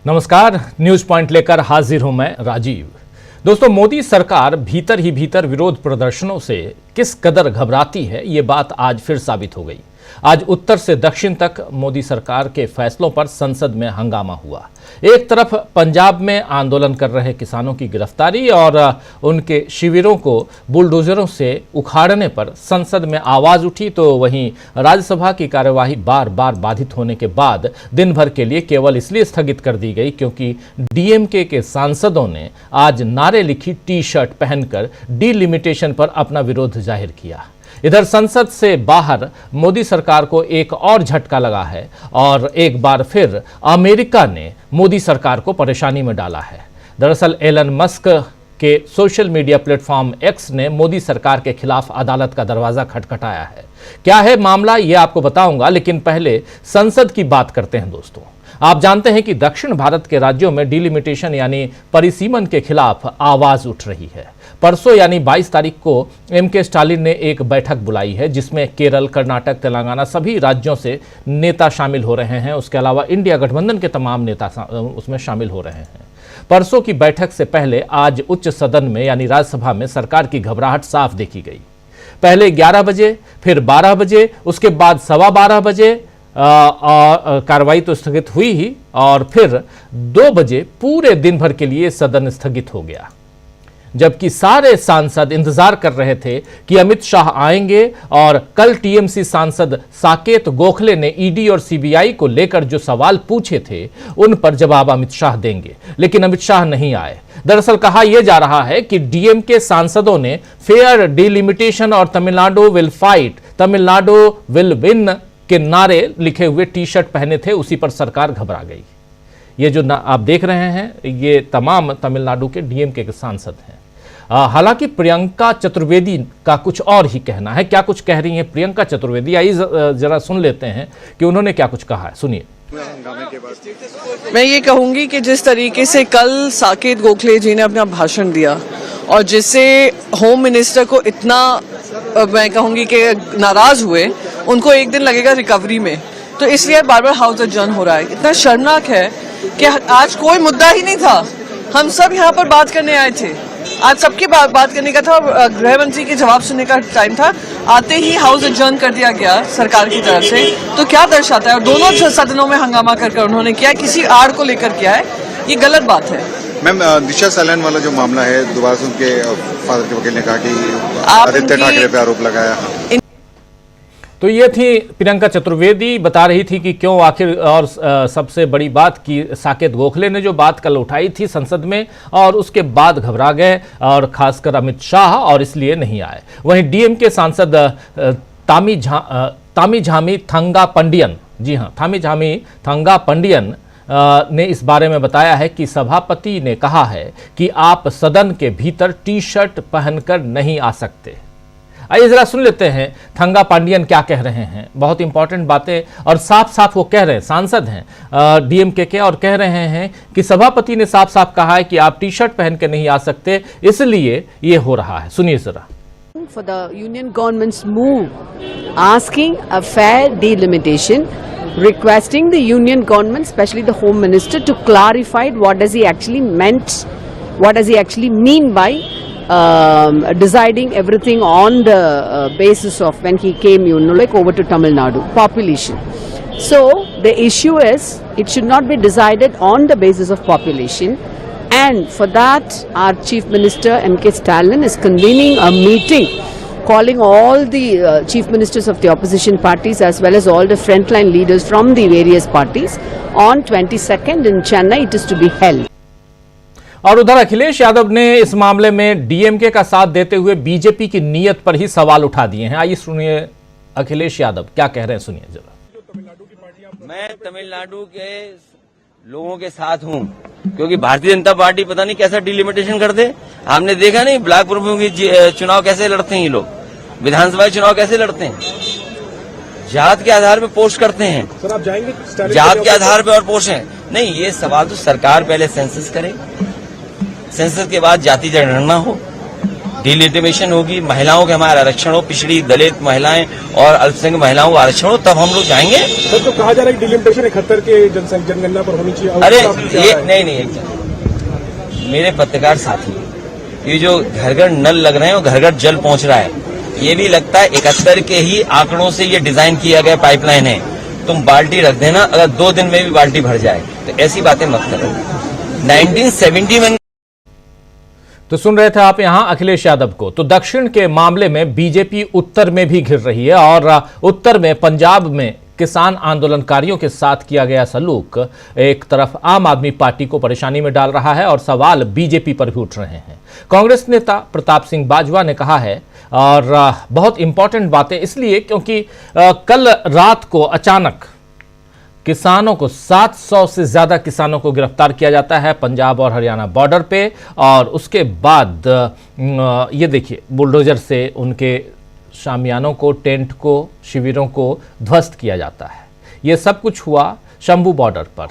नमस्कार, news point लेकर हाजिर हूं मैं राजीव। दोस्तों, मोदी सरकार भीतर ही भीतर विरोध प्रदर्शनों से किस कदर घबराती है, ये बात आज फिर साबित हो गई। आज उत्तर से दक्षिण तक मोदी सरकार के फैसलों पर संसद में हंगामा हुआ। एक तरफ पंजाब में आंदोलन कर रहे किसानों की गिरफ्तारी और उनके शिविरों को बुलडोजरों से उखाड़ने पर संसद में आवाज उठी, तो वहीं राज्यसभा की कार्यवाही बार बार बाधित होने के बाद दिन भर के लिए केवल इसलिए स्थगित कर दी गई क्योंकि डीएमके के सांसदों ने आज नारे लिखी टी शर्ट पहनकर डीलिमिटेशन पर अपना विरोध जाहिर किया। इधर संसद से बाहर मोदी सरकार को एक और झटका लगा है और एक बार फिर अमेरिका ने मोदी सरकार को परेशानी में डाला है। दरअसल एलन मस्क के सोशल मीडिया प्लेटफॉर्म एक्स ने मोदी सरकार के खिलाफ अदालत का दरवाजा खटखटाया है। क्या है मामला, ये आपको बताऊंगा, लेकिन पहले संसद की बात करते हैं। दोस्तों, आप जानते हैं कि दक्षिण भारत के राज्यों में डिलिमिटेशन यानी परिसीमन के खिलाफ आवाज उठ रही है। परसों यानी 22 तारीख को एमके स्टालिन ने एक बैठक बुलाई है जिसमें केरल, कर्नाटक, तेलंगाना सभी राज्यों से नेता शामिल हो रहे हैं। उसके अलावा इंडिया गठबंधन के तमाम नेता उसमें शामिल हो रहे हैं। परसों की बैठक से पहले आज उच्च सदन में यानी राज्यसभा में सरकार की घबराहट साफ देखी गई। पहले 11 बजे, फिर 12 बजे, उसके बाद 12:15 बजे कार्रवाई तो स्थगित हुई ही, और फिर 2 बजे पूरे दिन भर के लिए सदन स्थगित हो गया। जबकि सारे सांसद इंतजार कर रहे थे कि अमित शाह आएंगे और कल टीएमसी सांसद साकेत गोखले ने ईडी और सीबीआई को लेकर जो सवाल पूछे थे उन पर जवाब अमित शाह देंगे, लेकिन अमित शाह नहीं आए। दरअसल कहा यह जा रहा है कि डीएमके सांसदों ने फेयर डिलिमिटेशन और Tamil Nadu will fight, Tamil Nadu will win के नारे लिखे हुए टी शर्ट पहने थे, उसी पर सरकार घबरा गई। ये जो आप देख रहे हैं ये तमाम तमिलनाडु के डीएमके के सांसद हैं। हालांकि प्रियंका चतुर्वेदी का कुछ और ही कहना है। क्या कुछ कह रही हैं प्रियंका चतुर्वेदी, आइए जरा सुन लेते हैं कि उन्होंने क्या कुछ कहा है। सुनिए। मैं ये कहूंगी कि जिस तरीके से कल साकेत गोखले जी ने अपना भाषण दिया और जिससे होम मिनिस्टर को इतना मैं कहूंगी कि नाराज हुए, उनको एक दिन लगेगा रिकवरी में, तो इसलिए बार बार हाउस एडजर्न हो रहा है। इतना शर्मनाक है कि आज कोई मुद्दा ही नहीं था, हम सब यहाँ पर बात करने आए थे। आज सबकी बात करने का था, गृह मंत्री के जवाब सुनने का टाइम था, आते ही हाउस एडजर्न कर दिया गया सरकार की तरफ से। तो क्या दर्शाता है, और दोनों सदनों में हंगामा कर उन्होंने किया, किसी आड़ को लेकर किया है, ये गलत बात है। मैम, दिशा सालन वाला जो मामला है, दोबारा से उनके फादर के वकील ने कहा कि आदित्य ठाकरे पे आरोप लगाया। तो ये थी प्रियंका चतुर्वेदी, बता रही थी कि क्यों आखिर, और सबसे बड़ी बात कि साकेत गोखले ने जो बात कल उठाई थी संसद में और उसके बाद घबरा गए और खासकर अमित शाह, और इसलिए नहीं आए। वहीं डीएमके सांसद तामीझामी थंगा पंडियन, जी हाँ, तामीझामी थंगा पंडियन ने इस बारे में बताया है कि सभापति ने कहा है कि आप सदन के भीतर टी शर्ट पहनकर नहीं आ सकते। आइए जरा सुन लेते हैं थंगा पांडियन क्या कह रहे हैं। बहुत इंपॉर्टेंट बातें, और साफ साफ वो कह रहे हैं, सांसद हैं डीएमके के, और कह रहे हैं कि सभापति ने साफ साफ कहा है कि आप टी शर्ट पहन के नहीं आ सकते, इसलिए ये हो रहा है। सुनिए जरा। For the union government's move asking a fair delimitation, requesting the union government, especially the home minister, to clarify what does he actually meant, what does he actually mean by deciding everything on the basis of when he came, like over to Tamil Nadu population. So the issue is it should not be decided on the basis of population, and for that our Chief Minister MK Stalin is convening a meeting, calling all the chief ministers of the opposition parties as well as all the frontline leaders from the various parties on 22nd in Chennai. It is to be held. और उधर अखिलेश यादव ने इस मामले में DMK का साथ देते हुए बीजेपी की नीयत पर ही सवाल उठा दिए हैं। आइए सुनिए अखिलेश यादव क्या कह रहे हैं, सुनिए जरा। मैं तमिलनाडु के लोगों के साथ हूं, क्योंकि भारतीय जनता पार्टी पता नहीं कैसा डिलिमिटेशन कर दे। आपने देखा नहीं ब्लॉक प्रमुख की चुनाव कैसे लड़ते हैं ये लोग, विधानसभा चुनाव कैसे लड़ते हैं, जात के आधार पर पोस्ट करते हैं। सर आप जाएंगे जात के आधार पर और पोस्ट है नहीं, ये सवाल तो सरकार पहले सेंसस करे, सेंसस के बाद जाति जनगणना हो, डिलिमिटेशन होगी, महिलाओं के हमारा आरक्षण हो, पिछड़ी दलित महिलाएं और अल्पसंख्यक महिलाओं का आरक्षण हो, तब हम लोग जाएंगे। सर तो कहा जा रहा है डिलिमिटेशन 71 के जनगणना पर होनी चाहिए। अरे ये नहीं, मेरे पत्रकार साथी, ये जो घर घर नल लग रहे हैं और घर घर जल पहुंच रहा है, ये भी लगता है 71 के ही आंकड़ों से ये डिजाइन किया गया पाइपलाइन है। तुम बाल्टी रख देना, अगर 2 दिन में भी बाल्टी भर जाए, तो ऐसी बातें मत करो। 1970 में तो सुन रहे थे आप यहां अखिलेश यादव को। तो दक्षिण के मामले में बीजेपी उत्तर में भी घिर रही है और उत्तर में पंजाब में किसान आंदोलनकारियों के साथ किया गया सलूक एक तरफ आम आदमी पार्टी को परेशानी में डाल रहा है और सवाल बीजेपी पर भी उठ रहे हैं। कांग्रेस नेता प्रताप सिंह बाजवा ने कहा है, और बहुत इंपॉर्टेंट बातें इसलिए क्योंकि कल रात को अचानक किसानों को 700 से ज्यादा किसानों को गिरफ्तार किया जाता है पंजाब और हरियाणा बॉर्डर पे, और उसके बाद ये देखिए बुलडोजर से उनके शामियानों को, टेंट को, शिविरों को ध्वस्त किया जाता है। ये सब कुछ हुआ शंभू बॉर्डर पर,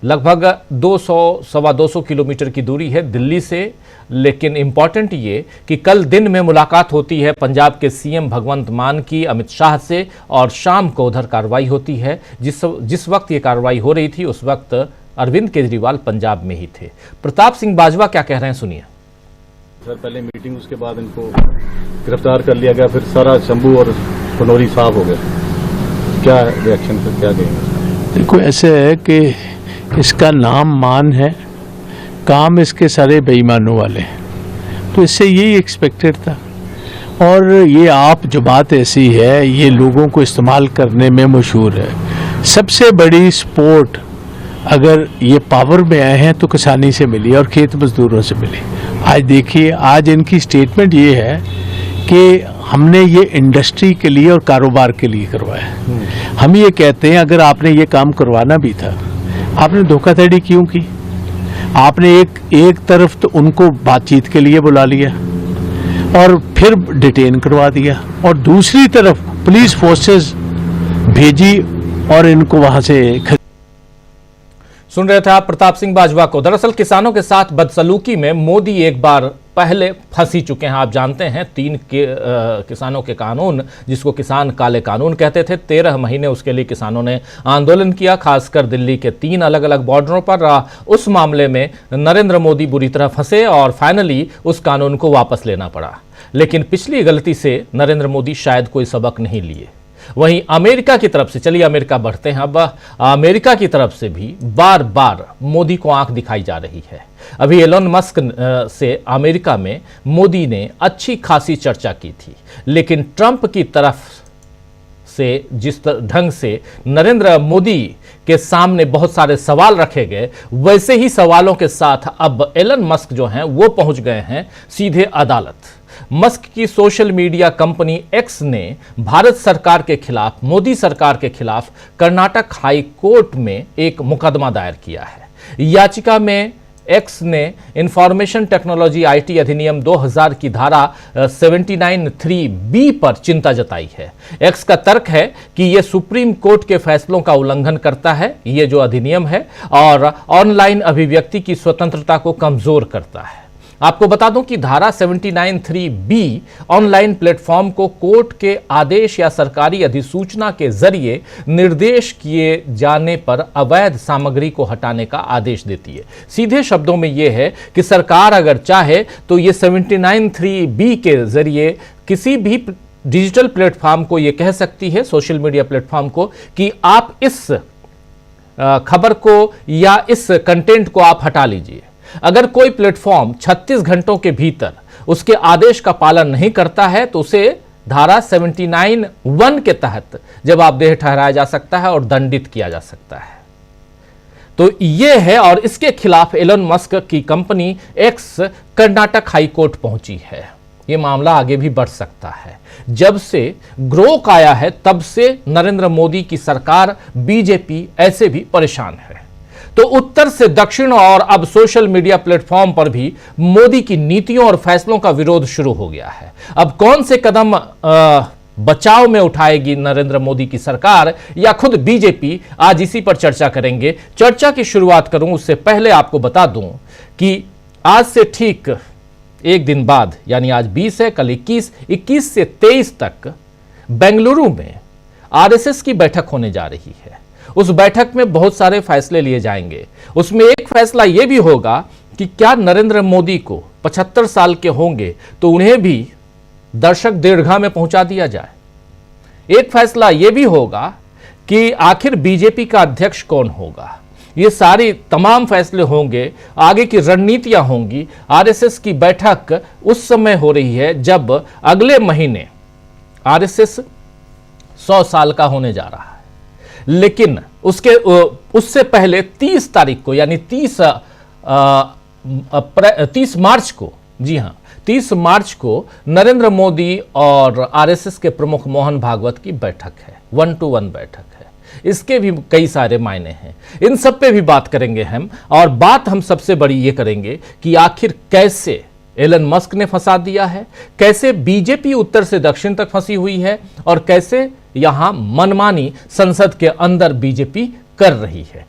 लगभग 200-225 किलोमीटर की दूरी है दिल्ली से। लेकिन इम्पॉर्टेंट ये कि कल दिन में मुलाकात होती है पंजाब के सीएम भगवंत मान की अमित शाह से, और शाम को उधर कार्रवाई होती है। जिस वक्त ये कार्रवाई हो रही थी उस वक्त अरविंद केजरीवाल पंजाब में ही थे। प्रताप सिंह बाजवा क्या कह रहे हैं, सुनिए। सर पहले मीटिंग, उसके बाद इनको गिरफ्तार कर लिया गया, फिर सारा शंभू और खनौरी साफ हो गया। क्या रिएक्शन, फिर क्या कहेंगे? देखो ऐसे है कि इसका नाम मान है, काम इसके सारे बेईमानों वाले हैं, तो इससे यही एक्सपेक्टेड था। और ये आप जो बात ऐसी है, ये लोगों को इस्तेमाल करने में मशहूर है। सबसे बड़ी सपोर्ट अगर ये पावर में आए हैं तो किसानी से मिली और खेत मजदूरों से मिली। आज देखिए, आज इनकी स्टेटमेंट ये है कि हमने ये इंडस्ट्री के लिए और कारोबार के लिए करवाया। हम ये कहते हैं अगर आपने ये काम करवाना भी था, आपने धोखाधड़ी क्यों की? आपने एक तरफ तो उनको बातचीत के लिए बुला लिया और फिर डिटेन करवा दिया, और दूसरी तरफ पुलिस फोर्सेस भेजी और इनको वहां से। सुन रहे थे आप प्रताप सिंह बाजवा को। दरअसल किसानों के साथ बदसलूकी में मोदी एक बार पहले फंसी चुके हैं। आप जानते हैं 3 किसानों के कानून, जिसको किसान काले कानून कहते थे, 13 महीने उसके लिए किसानों ने आंदोलन किया, खासकर दिल्ली के 3 अलग अलग बॉर्डरों पर। उस मामले में नरेंद्र मोदी बुरी तरह फंसे और फाइनली उस कानून को वापस लेना पड़ा। लेकिन पिछली गलती से नरेंद्र मोदी शायद कोई सबक नहीं लिए। वहीं अमेरिका की तरफ से, चलिए अमेरिका बढ़ते हैं अब, अमेरिका की तरफ से भी बार बार मोदी को आंख दिखाई जा रही है। अभी एलोन मस्क से अमेरिका में मोदी ने अच्छी खासी चर्चा की थी, लेकिन ट्रंप की तरफ से जिस ढंग से नरेंद्र मोदी के सामने बहुत सारे सवाल रखे गए, वैसे ही सवालों के साथ अब एलन मस्क जो हैं वो पहुंच गए हैं सीधे अदालत। मस्क की सोशल मीडिया कंपनी एक्स ने भारत सरकार के खिलाफ, मोदी सरकार के खिलाफ कर्नाटक हाई कोर्ट में एक मुकदमा दायर किया है। याचिका में एक्स ने इंफॉर्मेशन टेक्नोलॉजी आईटी अधिनियम 2000 की धारा 79(3)(b) पर चिंता जताई है। एक्स का तर्क है कि यह सुप्रीम कोर्ट के फैसलों का उल्लंघन करता है, यह जो अधिनियम है, और ऑनलाइन अभिव्यक्ति की स्वतंत्रता को कमजोर करता है। आपको बता दूं कि धारा 79(3)(b) ऑनलाइन प्लेटफॉर्म को कोर्ट के आदेश या सरकारी अधिसूचना के जरिए निर्देश किए जाने पर अवैध सामग्री को हटाने का आदेश देती है। सीधे शब्दों में यह है कि सरकार अगर चाहे तो यह 79(3)(b) के जरिए किसी भी डिजिटल प्लेटफॉर्म को यह कह सकती है, सोशल मीडिया प्लेटफॉर्म को, कि आप इस खबर को या इस कंटेंट को आप हटा लीजिए। अगर कोई प्लेटफॉर्म 36 घंटों के भीतर उसके आदेश का पालन नहीं करता है तो उसे धारा 79(1) के तहत जवाबदेह ठहराया जा सकता है और दंडित किया जा सकता है। तो यह है, और इसके खिलाफ एलन मस्क की company x Karnataka high court पहुंची है। यह मामला आगे भी बढ़ सकता है। जब से ग्रोक आया है तब से नरेंद्र मोदी की सरकार, बीजेपी ऐसे भी परेशान है। तो उत्तर से दक्षिण और अब सोशल मीडिया प्लेटफॉर्म पर भी मोदी की नीतियों और फैसलों का विरोध शुरू हो गया है। अब कौन से कदम बचाव में उठाएगी नरेंद्र मोदी की सरकार या खुद बीजेपी, आज इसी पर चर्चा करेंगे। चर्चा की शुरुआत करूं उससे पहले आपको बता दूं कि आज से ठीक एक दिन बाद यानी आज 20 है, कल 21 से 23 तक बेंगलुरु में आरएसएस की बैठक होने जा रही है। उस बैठक में बहुत सारे फैसले लिए जाएंगे। उसमें एक फैसला यह भी होगा कि क्या नरेंद्र मोदी को 75 साल के होंगे तो उन्हें भी दर्शक दीर्घा में पहुंचा दिया जाए। एक फैसला यह भी होगा कि आखिर बीजेपी का अध्यक्ष कौन होगा। ये सारी तमाम फैसले होंगे, आगे की रणनीतियां होंगी। आरएसएस की बैठक उस समय हो रही है जब अगले महीने आरएसएस 100 साल का होने जा रहा है, लेकिन उससे पहले 30 तारीख को यानी 30 मार्च को, जी हां 30 मार्च को नरेंद्र मोदी और आरएसएस के प्रमुख मोहन भागवत की बैठक है, 1-to-1 बैठक है। इसके भी कई सारे मायने हैं, इन सब पे भी बात करेंगे हम। और बात हम सबसे बड़ी ये करेंगे कि आखिर कैसे एलन मस्क ने फंसा दिया है, कैसे बीजेपी उत्तर से दक्षिण तक फंसी हुई है और कैसे यहां मनमानी संसद के अंदर बीजेपी कर रही है।